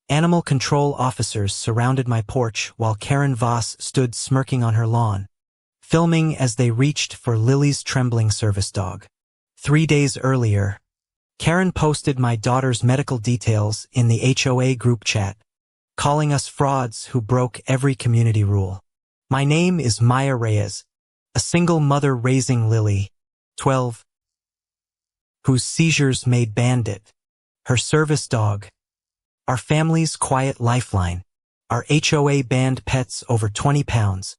Animal control officers surrounded my porch while Karen Voss stood smirking on her lawn, filming as they reached for Lily's trembling service dog. 3 days earlier, Karen posted my daughter's medical details in the HOA group chat, calling us frauds who broke every community rule. My name is Maya Reyes, a single mother raising Lily, 12, whose seizures made Bandit her service dog, our family's quiet lifeline. Our HOA banned pets over 20 pounds,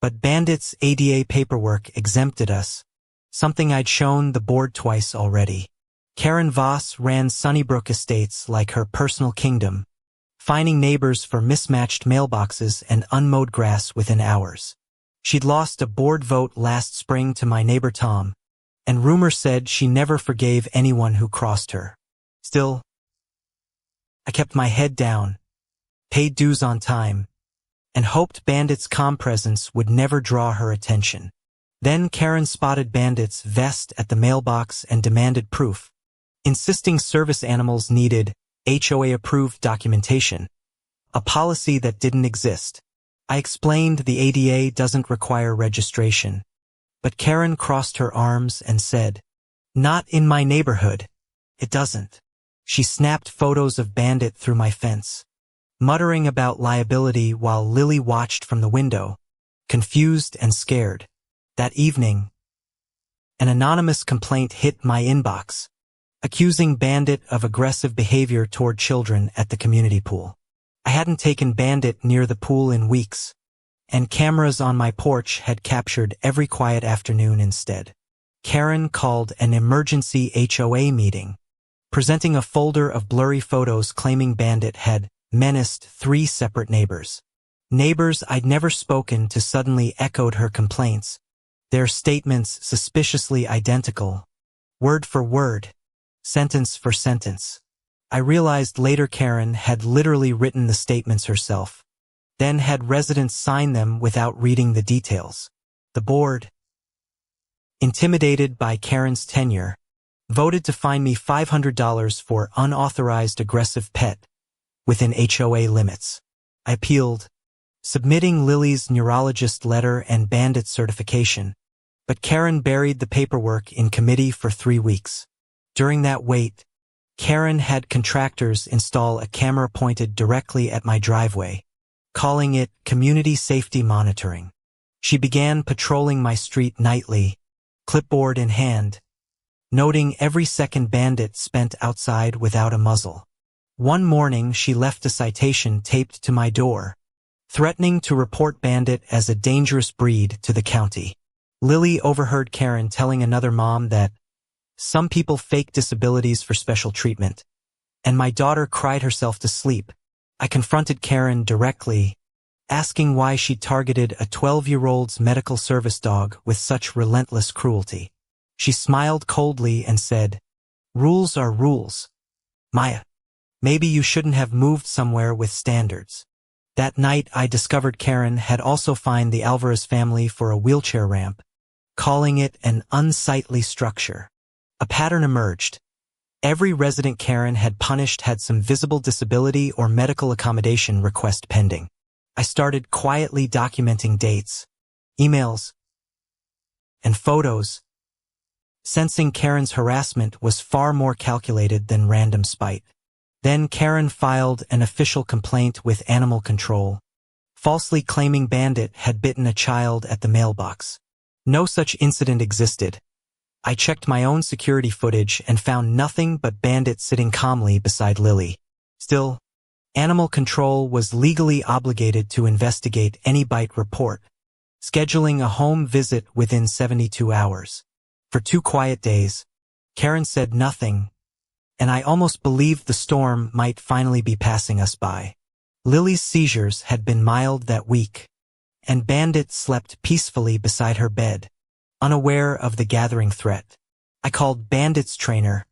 but Bandit's ADA paperwork exempted us, something I'd shown the board twice already. Karen Voss ran Sunnybrook Estates like her personal kingdom, fining neighbors for mismatched mailboxes and unmowed grass within hours. She'd lost a board vote last spring to my neighbor Tom, and rumor said she never forgave anyone who crossed her. Still, I kept my head down, paid dues on time, and hoped Bandit's calm presence would never draw her attention. Then Karen spotted Bandit's vest at the mailbox and demanded proof, insisting service animals needed HOA-approved documentation, a policy that didn't exist. I explained the ADA doesn't require registration, but Karen crossed her arms and said, "Not in my neighborhood. It doesn't." She snapped photos of Bandit through my fence, muttering about liability while Lily watched from the window, confused and scared. That evening, an anonymous complaint hit my inbox, accusing Bandit of aggressive behavior toward children at the community pool. I hadn't taken Bandit near the pool in weeks, and cameras on my porch had captured every quiet afternoon instead. Karen called an emergency HOA meeting, presenting a folder of blurry photos claiming Bandit had menaced 3 separate neighbors. Neighbors I'd never spoken to suddenly echoed her complaints, their statements suspiciously identical, word for word, sentence for sentence. I realized later Karen had literally written the statements herself, then had residents sign them without reading the details. The board, intimidated by Karen's tenure, voted to fine me $500 for unauthorized aggressive pet within HOA limits. I appealed, submitting Lily's neurologist letter and Bandit certification, but Karen buried the paperwork in committee for 3 weeks. During that wait, Karen had contractors install a camera pointed directly at my driveway, calling it community safety monitoring. She began patrolling my street nightly, clipboard in hand, noting every second Bandit spent outside without a muzzle. One morning she left a citation taped to my door, threatening to report Bandit as a dangerous breed to the county. Lily overheard Karen telling another mom that some people fake disabilities for special treatment, and my daughter cried herself to sleep. I confronted Karen directly, asking why she targeted a 12-year-old's medical service dog with such relentless cruelty. She smiled coldly and said, "Rules are rules. Maya, maybe you shouldn't have moved somewhere with standards." That night I discovered Karen had also fined the Alvarez family for a wheelchair ramp, calling it an unsightly structure. A pattern emerged. Every resident Karen had punished had some visible disability or medical accommodation request pending. I started quietly documenting dates, emails, and photos, sensing Karen's harassment was far more calculated than random spite. Then Karen filed an official complaint with animal control, falsely claiming Bandit had bitten a child at the mailbox. No such incident existed. I checked my own security footage and found nothing but Bandit sitting calmly beside Lily. Still, animal control was legally obligated to investigate any bite report, scheduling a home visit within 72 hours. For 2 quiet days, Karen said nothing, and I almost believed the storm might finally be passing us by. Lily's seizures had been mild that week, and Bandit slept peacefully beside her bed, unaware of the gathering threat. I called Bandit's trainer,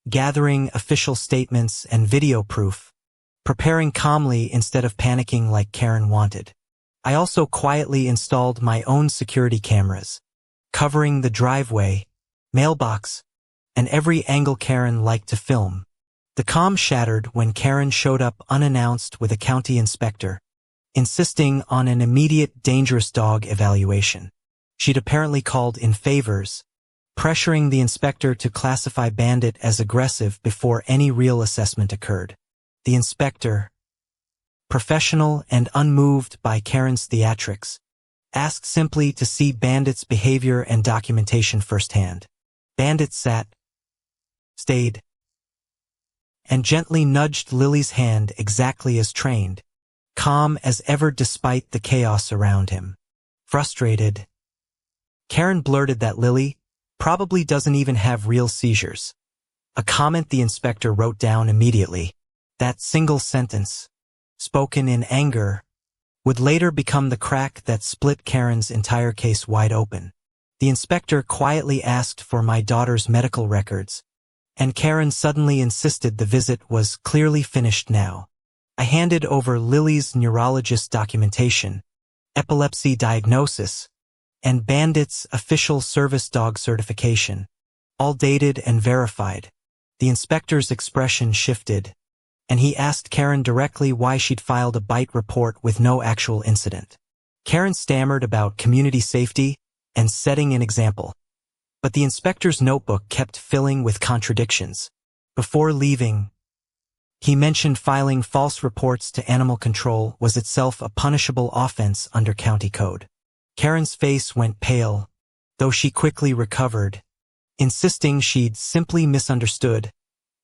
gathering official statements and video proof, preparing calmly instead of panicking like Karen wanted. I also quietly installed my own security cameras, covering the driveway, mailbox, and every angle Karen liked to film. The calm shattered when Karen showed up unannounced with a county inspector, insisting on an immediate dangerous dog evaluation. She'd apparently called in favors, pressuring the inspector to classify Bandit as aggressive before any real assessment occurred. The inspector, professional and unmoved by Karen's theatrics, asked simply to see Bandit's behavior and documentation firsthand. Bandit stayed, and gently nudged Lily's hand exactly as trained, calm as ever despite the chaos around him. Frustrated, Karen blurted that Lily probably doesn't even have real seizures, a comment the inspector wrote down immediately. That single sentence, spoken in anger, would later become the crack that split Karen's entire case wide open. The inspector quietly asked for my daughter's medical records, and Karen suddenly insisted the visit was clearly finished now. I handed over Lily's neurologist documentation, epilepsy diagnosis, and Bandit's official service dog certification, all dated and verified. The inspector's expression shifted, and he asked Karen directly why she'd filed a bite report with no actual incident. Karen stammered about community safety and setting an example, but the inspector's notebook kept filling with contradictions. Before leaving, he mentioned filing false reports to animal control was itself a punishable offense under county code. Karen's face went pale, though she quickly recovered, insisting she'd simply misunderstood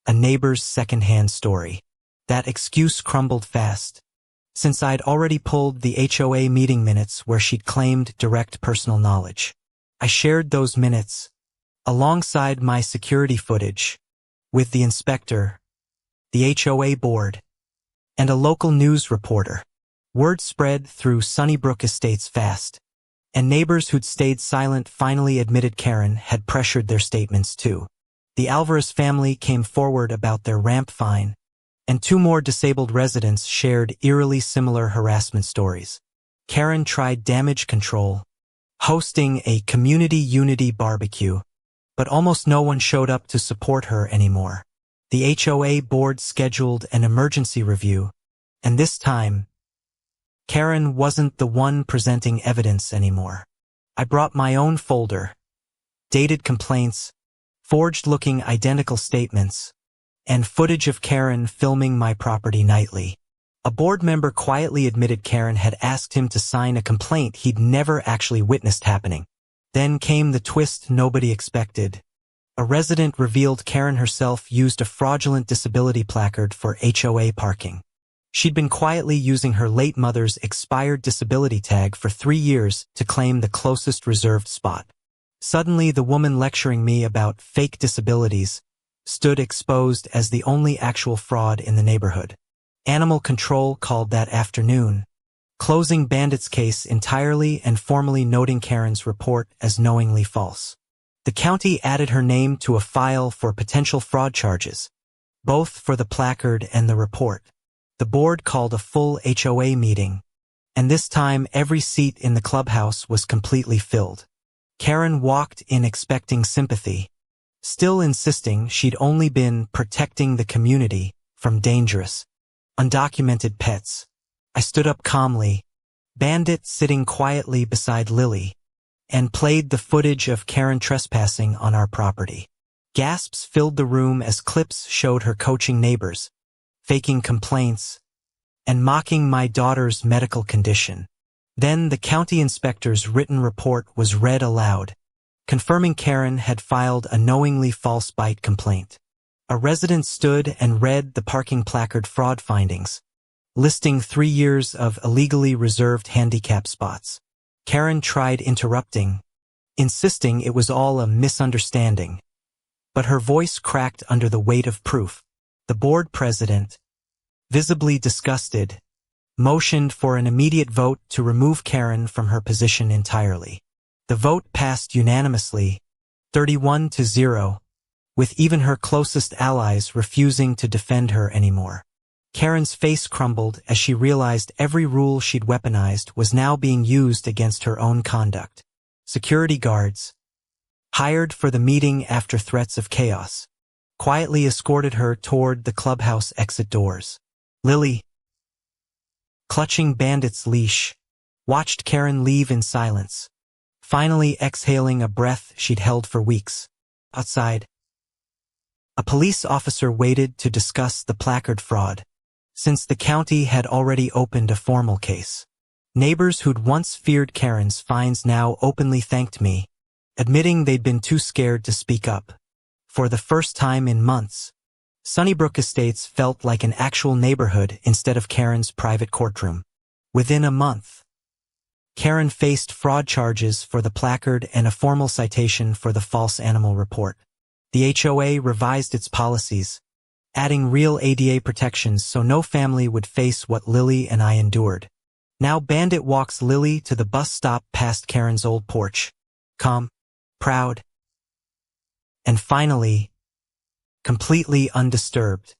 a neighbor's second-hand story. That excuse crumbled fast, since I'd already pulled the HOA meeting minutes where she'd claimed direct personal knowledge. I shared those minutes, alongside my security footage, with the inspector, the HOA board, and a local news reporter. Word spread through Sunnybrook Estates fast, and neighbors who'd stayed silent finally admitted Karen had pressured their statements too. The Alvarez family came forward about their ramp fine, and 2 more disabled residents shared eerily similar harassment stories. Karen tried damage control, hosting a community unity barbecue, but almost no one showed up to support her anymore. The HOA board scheduled an emergency review, and this time, Karen wasn't the one presenting evidence anymore. I brought my own folder, dated complaints, forged-looking identical statements, and footage of Karen filming my property nightly. A board member quietly admitted Karen had asked him to sign a complaint he'd never actually witnessed happening. Then came the twist nobody expected. A resident revealed Karen herself used a fraudulent disability placard for HOA parking. She'd been quietly using her late mother's expired disability tag for 3 years to claim the closest reserved spot. Suddenly, the woman lecturing me about fake disabilities stood exposed as the only actual fraud in the neighborhood. Animal control called that afternoon, closing Bandit's case entirely and formally noting Karen's report as knowingly false. The county added her name to a file for potential fraud charges, both for the placard and the report. The board called a full HOA meeting, and this time every seat in the clubhouse was completely filled. Karen walked in expecting sympathy, still insisting she'd only been protecting the community from dangerous, undocumented pets. I stood up calmly, Bandit sitting quietly beside Lily, and played the footage of Karen trespassing on our property. Gasps filled the room as clips showed her coaching neighbors, faking complaints, and mocking my daughter's medical condition. Then the county inspector's written report was read aloud, confirming Karen had filed a knowingly false bite complaint. A resident stood and read the parking placard fraud findings, listing 3 years of illegally reserved handicap spots. Karen tried interrupting, insisting it was all a misunderstanding, but her voice cracked under the weight of proof. The board president, visibly disgusted, motioned for an immediate vote to remove Karen from her position entirely. The vote passed unanimously, 31-0, with even her closest allies refusing to defend her anymore. Karen's face crumbled as she realized every rule she'd weaponized was now being used against her own conduct. Security guards, hired for the meeting after threats of chaos, quietly escorted her toward the clubhouse exit doors. Lily, clutching Bandit's leash, watched Karen leave in silence, finally exhaling a breath she'd held for weeks. Outside, a police officer waited to discuss the placard fraud, since the county had already opened a formal case. Neighbors who'd once feared Karen's fines now openly thanked me, admitting they'd been too scared to speak up. For the first time in months, Sunnybrook Estates felt like an actual neighborhood instead of Karen's private courtroom. Within a month, Karen faced fraud charges for the placard and a formal citation for the false animal report. The HOA revised its policies, adding real ADA protections so no family would face what Lily and I endured. Now Bandit walks Lily to the bus stop past Karen's old porch, calm, proud, and finally, completely undisturbed.